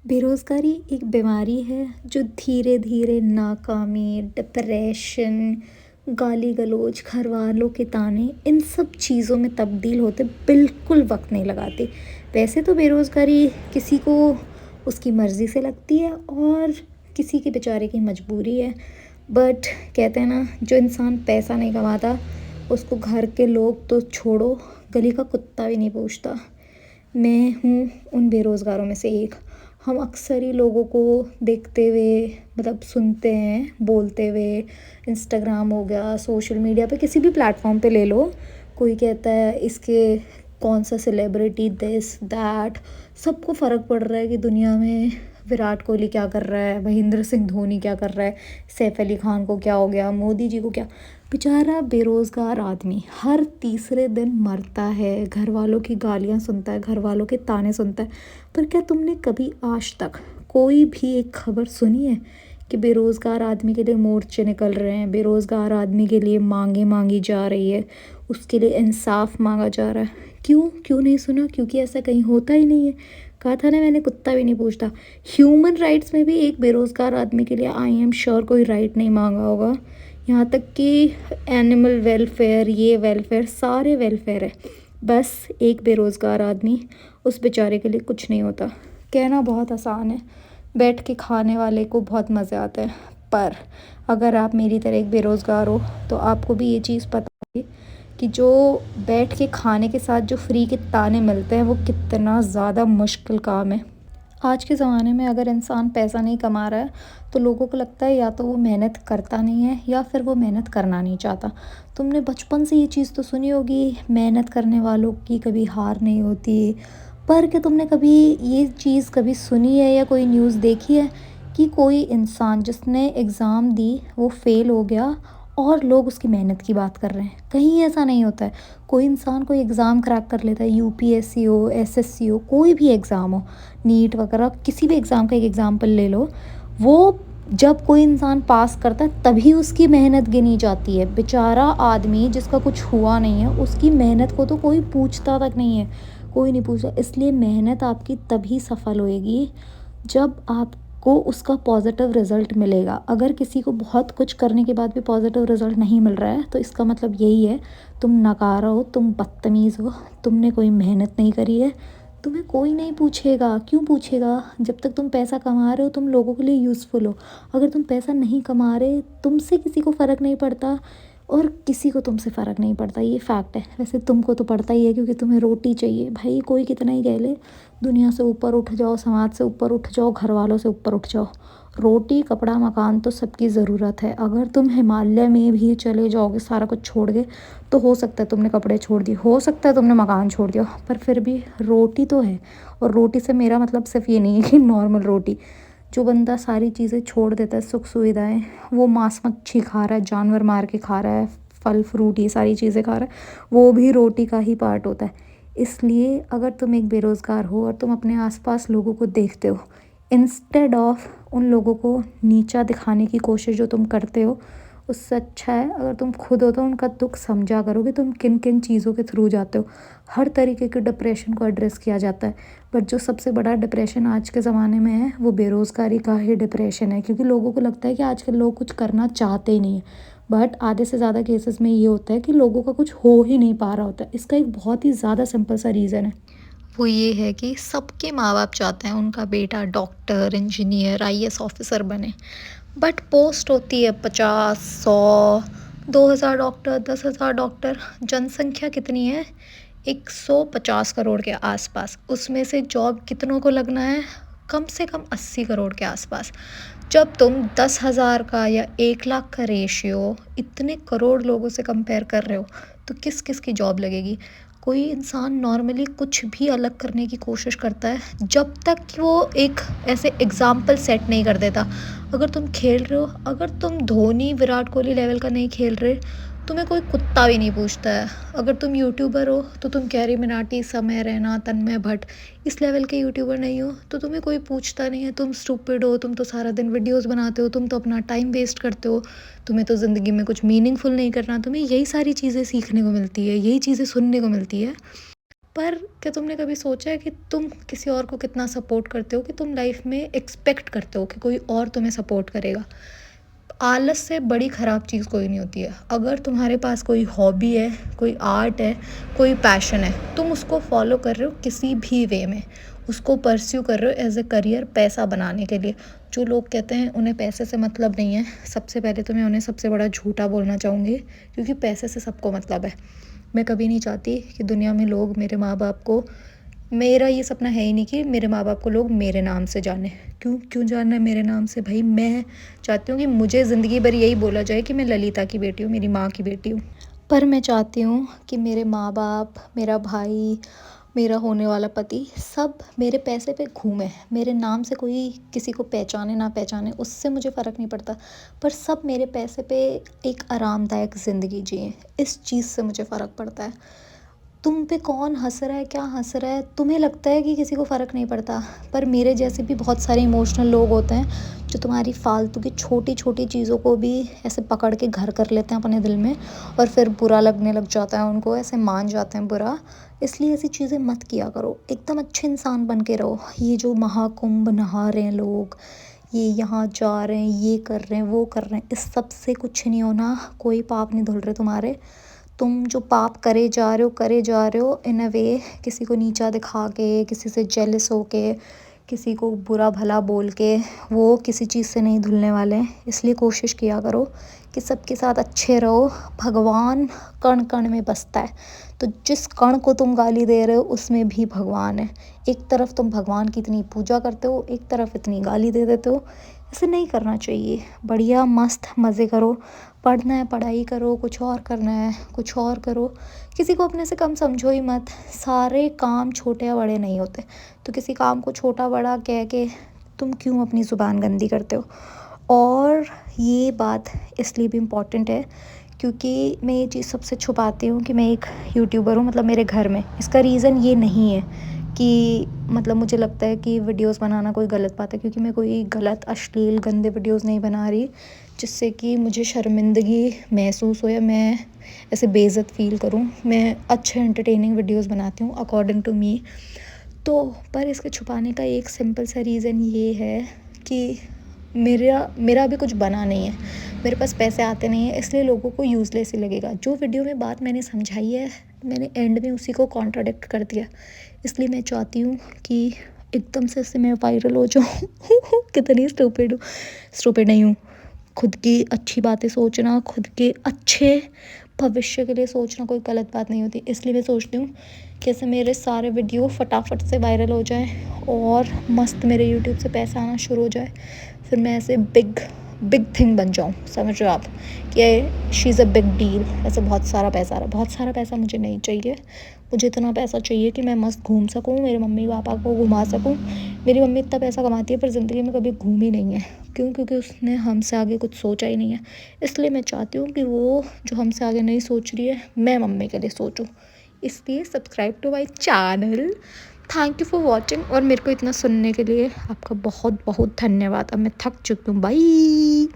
बेरोज़गारी एक बीमारी है जो धीरे धीरे नाकामी, डिप्रेशन, गाली गलौज, घर वालों के ताने, इन सब चीज़ों में तब्दील होते बिल्कुल वक्त नहीं लगाती। वैसे तो बेरोज़गारी किसी को उसकी मर्ज़ी से लगती है और किसी के बेचारे की मजबूरी है। बट कहते हैं ना, जो इंसान पैसा नहीं कमाता उसको घर के लोग तो छोड़ो, गली का कुत्ता भी नहीं पूछता। मैं हूँ उन बेरोज़गारों में से एक। हम अक्सर ही लोगों को देखते हुए, मतलब सुनते हैं बोलते हुए, इंस्टाग्राम हो गया, सोशल मीडिया पे किसी भी प्लेटफॉर्म पे ले लो, कोई कहता है इसके कौन सा सेलिब्रिटी दिस दैट, सबको फ़र्क पड़ रहा है कि दुनिया में विराट कोहली क्या कर रहा है, महेंद्र सिंह धोनी क्या कर रहा है, सैफ अली खान को क्या हो गया, मोदी जी को क्या। बेचारा बेरोज़गार आदमी हर तीसरे दिन मरता है, घर वालों की गालियाँ सुनता है, घर वालों के ताने सुनता है। पर क्या तुमने कभी आज तक कोई भी एक खबर सुनी है कि बेरोज़गार आदमी के लिए मोर्चे निकल रहे हैं, बेरोज़गार आदमी के लिए मांगे मांगी जा रही है, उसके लिए इंसाफ मांगा जा रहा है? क्यों क्यों नहीं सुना? क्योंकि ऐसा कहीं होता ही नहीं है। कहा था ना मैंने, कुत्ता भी नहीं पूछता। ह्यूमन राइट्स में भी एक बेरोज़गार आदमी के लिए आई एम श्योर कोई राइट नहीं मांगा होगा। यहाँ तक कि एनिमल वेलफेयर, ये वेलफेयर, सारे वेलफेयर है। बस एक बेरोज़गार आदमी, उस बेचारे के लिए कुछ नहीं होता। कहना बहुत आसान है, बैठ के खाने वाले को बहुत मज़े आते हैं। पर अगर आप मेरी तरह एक बेरोज़गार हो तो आपको भी ये चीज़ पता होगी कि जो बैठ के खाने के साथ जो फ्री के ताने मिलते हैं वो कितना ज़्यादा मुश्किल काम है। आज के ज़माने में अगर इंसान पैसा नहीं कमा रहा है तो लोगों को लगता है या तो वो मेहनत करता नहीं है या फिर वो मेहनत करना नहीं चाहता। तुमने बचपन से ये चीज़ तो सुनी होगी, मेहनत करने वालों की कभी हार नहीं होती। पर क्या तुमने कभी ये चीज़ कभी सुनी है या कोई न्यूज़ देखी है कि कोई इंसान जिसने एग्ज़ाम दी वो फ़ेल हो गया और लोग उसकी मेहनत की बात कर रहे हैं? कहीं ऐसा नहीं होता है। कोई इंसान कोई एग्ज़ाम क्रैक कर लेता है, यूपीएससी हो, एसएससी हो, कोई भी एग्ज़ाम हो, नीट वगैरह किसी भी एग्ज़ाम का एक एग्ज़ाम्पल ले लो, वो जब कोई इंसान पास करता है तभी उसकी मेहनत गिनी जाती है। बेचारा आदमी जिसका कुछ हुआ नहीं है उसकी मेहनत को तो कोई पूछता तक नहीं है, कोई नहीं पूछता। इसलिए मेहनत आपकी तभी सफल होएगी जब आपको उसका पॉजिटिव रिज़ल्ट मिलेगा। अगर किसी को बहुत कुछ करने के बाद भी पॉजिटिव रिज़ल्ट नहीं मिल रहा है तो इसका मतलब यही है, तुम नकारा हो, तुम बदतमीज़ हो, तुमने कोई मेहनत नहीं करी है। तुम्हें कोई नहीं पूछेगा। क्यों पूछेगा? जब तक तुम पैसा कमा रहे हो तुम लोगों के लिए यूज़फुल हो। अगर तुम पैसा नहीं कमा रहे, तुमसे किसी को फ़र्क नहीं पड़ता और किसी को तुमसे फ़र्क नहीं पड़ता, ये फैक्ट है। वैसे तुमको तो पड़ता ही है क्योंकि तुम्हें रोटी चाहिए। भाई कोई कितना ही कह ले, दुनिया से ऊपर उठ जाओ, समाज से ऊपर उठ जाओ, घर वालों से ऊपर उठ जाओ, रोटी कपड़ा मकान तो सबकी ज़रूरत है। अगर तुम हिमालय में भी चले जाओगे सारा कुछ छोड़ के तो हो सकता है तुमने कपड़े छोड़ दिए, हो सकता है तुमने मकान छोड़ दिया, पर फिर भी रोटी तो है। और रोटी से मेरा मतलब सिर्फ ये नहीं है कि नॉर्मल रोटी। जो बंदा सारी चीज़ें छोड़ देता है, सुख सुविधाएं, वो मांस मच्छी खा रहा है, जानवर मार के खा रहा है, फल फ्रूट ये सारी चीज़ें खा रहा है, वो भी रोटी का ही पार्ट होता है। इसलिए अगर तुम एक बेरोज़गार हो और तुम अपने आसपास लोगों को देखते हो, इंस्टेड ऑफ उन लोगों को नीचा दिखाने की कोशिश जो तुम करते हो, उससे अच्छा है अगर तुम खुद हो तो उनका दुख समझा करो कि तुम किन किन चीज़ों के थ्रू जाते हो। हर तरीके के डिप्रेशन को एड्रेस किया जाता है, बट जो सबसे बड़ा डिप्रेशन आज के ज़माने में है वो बेरोज़गारी का ही डिप्रेशन है। क्योंकि लोगों को लगता है कि आजकल लोग कुछ करना चाहते ही नहीं है, बट आधे से ज़्यादा केसेस में ये होता है कि लोगों का कुछ हो ही नहीं पा रहा होता है। इसका एक बहुत ही ज़्यादा सिंपल सा रीज़न है, वो ये है कि सबके माँ बाप चाहते हैं उनका बेटा डॉक्टर, इंजीनियर, आईएएस ऑफिसर बने, बट पोस्ट होती है 50, 100, 2000 डॉक्टर, 10,000 डॉक्टर। जनसंख्या कितनी है? 150 करोड़ के आसपास। उसमें से जॉब कितनों को लगना है? कम से कम 80 करोड़ के आसपास। जब तुम 10,000 का या 1 लाख का रेशियो इतने करोड़ लोगों से कंपेयर कर रहे हो तो किस किस की जॉब लगेगी? कोई इंसान नॉर्मली कुछ भी अलग करने की कोशिश करता है जब तक कि वो एक ऐसे एग्ज़ाम्पल सेट नहीं कर देता। अगर तुम खेल रहे हो, अगर तुम धोनी विराट कोहली लेवल का नहीं खेल रहे, तुम्हें कोई कुत्ता भी नहीं पूछता है। अगर तुम यूट्यूबर हो तो तुम कैरी मिनाटी, समय रैना, तन्मय भट्ट इस लेवल के यूट्यूबर नहीं हो तो तुम्हें कोई पूछता नहीं है। तुम स्टूपिड हो, तुम तो सारा दिन वीडियोस बनाते हो, तुम तो अपना टाइम वेस्ट करते हो, तुम्हें तो ज़िंदगी में कुछ मीनिंगफुल नहीं करना। तुम्हें यही सारी चीज़ें सीखने को मिलती है, यही चीज़ें सुनने को मिलती है। पर क्या तुमने कभी सोचा है कि तुम किसी और को कितना सपोर्ट करते हो, कि तुम लाइफ में एक्सपेक्ट करते हो कि कोई और तुम्हें सपोर्ट करेगा। आलस से बड़ी ख़राब चीज़ कोई नहीं होती है। अगर तुम्हारे पास कोई हॉबी है, कोई आर्ट है, कोई पैशन है, तुम उसको फॉलो कर रहे हो किसी भी वे में, उसको परस्यू कर रहे हो एज ए करियर, पैसा बनाने के लिए। जो लोग कहते हैं उन्हें पैसे से मतलब नहीं है, सबसे पहले तो मैं उन्हें सबसे बड़ा झूठा बोलना चाहूँगी, क्योंकि पैसे से सबको मतलब है। मैं कभी नहीं चाहती कि दुनिया में लोग मेरे माँ बाप को, मेरा ये सपना है ही नहीं कि मेरे माँ बाप को लोग मेरे नाम से जाने। क्यों जानना है मेरे नाम से भाई? मैं चाहती हूँ कि मुझे ज़िंदगी भर यही बोला जाए कि मैं ललिता की बेटी हूँ, मेरी माँ की बेटी हूँ। पर मैं चाहती हूँ कि मेरे माँ बाप, मेरा भाई, मेरा होने वाला पति सब मेरे पैसे पे घूमे। मेरे नाम से कोई किसी को पहचाने ना पहचाने, उससे मुझे फ़र्क नहीं पड़ता, पर सब मेरे पैसे पे एक आरामदायक ज़िंदगी जिए, इस चीज़ से मुझे फ़र्क पड़ता है। तुम पे कौन हंस रहा है, क्या हंस रहा है, तुम्हें लगता है कि किसी को फ़र्क नहीं पड़ता, पर मेरे जैसे भी बहुत सारे इमोशनल लोग होते हैं जो तुम्हारी फालतू की छोटी छोटी चीज़ों को भी ऐसे पकड़ के घर कर लेते हैं अपने दिल में, और फिर बुरा लगने लग जाता है उनको, ऐसे मान जाते हैं बुरा। इसलिए ऐसी चीज़ें मत किया करो, एकदम अच्छे इंसान बन के रहो। ये जो महाकुंभ नहा रहे हैं लोग, ये यहाँ जा रहे हैं, ये कर रहे हैं, वो कर रहे हैं, इस सब से कुछ नहीं होना, कोई पाप नहीं धुल रहे तुम्हारे। तुम जो पाप करे जा रहे हो इन अ वे, किसी को नीचा दिखा के, किसी से जेलस हो के, किसी को बुरा भला बोल के, वो किसी चीज़ से नहीं धुलने वाले हैं। इसलिए कोशिश किया करो कि सबके साथ अच्छे रहो। भगवान कण कण में बसता है, तो जिस कण को तुम गाली दे रहे हो उसमें भी भगवान है। एक तरफ तुम भगवान की इतनी पूजा करते हो, एक तरफ इतनी गाली दे देते हो। ऐसे नहीं करना चाहिए। बढ़िया मस्त मज़े करो, पढ़ना है पढ़ाई करो, कुछ और करना है कुछ और करो। किसी को अपने से कम समझो ही मत। सारे काम छोटे या बड़े नहीं होते, तो किसी काम को छोटा बड़ा कह के तुम क्यों अपनी ज़ुबान गंदी करते हो। और ये बात इसलिए भी इम्पॉर्टेंट है क्योंकि मैं ये चीज़ सबसे छुपाती हूँ कि मैं एक यूट्यूबर हूँ, मतलब मेरे घर में। इसका रीज़न ये नहीं है कि मतलब मुझे लगता है कि वीडियोस बनाना कोई गलत बात है, क्योंकि मैं कोई गलत अश्लील गंदे वीडियोस नहीं बना रही जिससे कि मुझे शर्मिंदगी महसूस हो या मैं ऐसे बेइज्जत फ़ील करूँ। मैं अच्छे एंटरटेनिंग वीडियोस बनाती हूँ अकॉर्डिंग टू मी। तो पर इसके छुपाने का एक सिंपल सा रीज़न ये है कि मेरा अभी कुछ बना नहीं है, मेरे पास पैसे आते नहीं हैं, इसलिए लोगों को यूज़लेस ही लगेगा। जो वीडियो में बात मैंने समझाई है, मैंने एंड में उसी को कॉन्ट्राडिक्ट कर दिया। इसलिए मैं चाहती हूँ कि एकदम से इससे मैं वायरल हो जाऊँ। कितनी स्टूपिड हूँ। स्टूपिड नहीं हूँ। खुद की अच्छी बातें सोचना, खुद के अच्छे भविष्य के लिए सोचना कोई गलत बात नहीं होती। इसलिए मैं सोचती हूँ कि ऐसे मेरे सारे वीडियो फटाफट से वायरल हो जाएं और मस्त मेरे यूट्यूब से पैसा आना शुरू हो जाए, फिर मैं ऐसे बिग थिंग बन जाऊँ। समझ रहे हो आप कि she is a big deal. ऐसे बहुत सारा पैसा आ रहा, बहुत सारा पैसा मुझे नहीं चाहिए। मुझे इतना पैसा चाहिए कि मैं मस्त घूम सकूँ, मेरे मम्मी पापा को घुमा सकूँ। मेरी मम्मी इतना पैसा कमाती है पर ज़िंदगी में कभी घूमी नहीं है। क्यों? क्योंकि उसने हमसे आगे कुछ सोचा ही नहीं है। इसलिए मैं चाहती हूँ कि वो जो हमसे आगे नहीं सोच रही है, मैं मम्मी के लिए सोचूँ। इसलिए subscribe to my channel. Thank you for watching, और मेरे को इतना सुनने के लिए आपका बहुत बहुत धन्यवाद। अब मैं थक चुकी हूँ। बाय।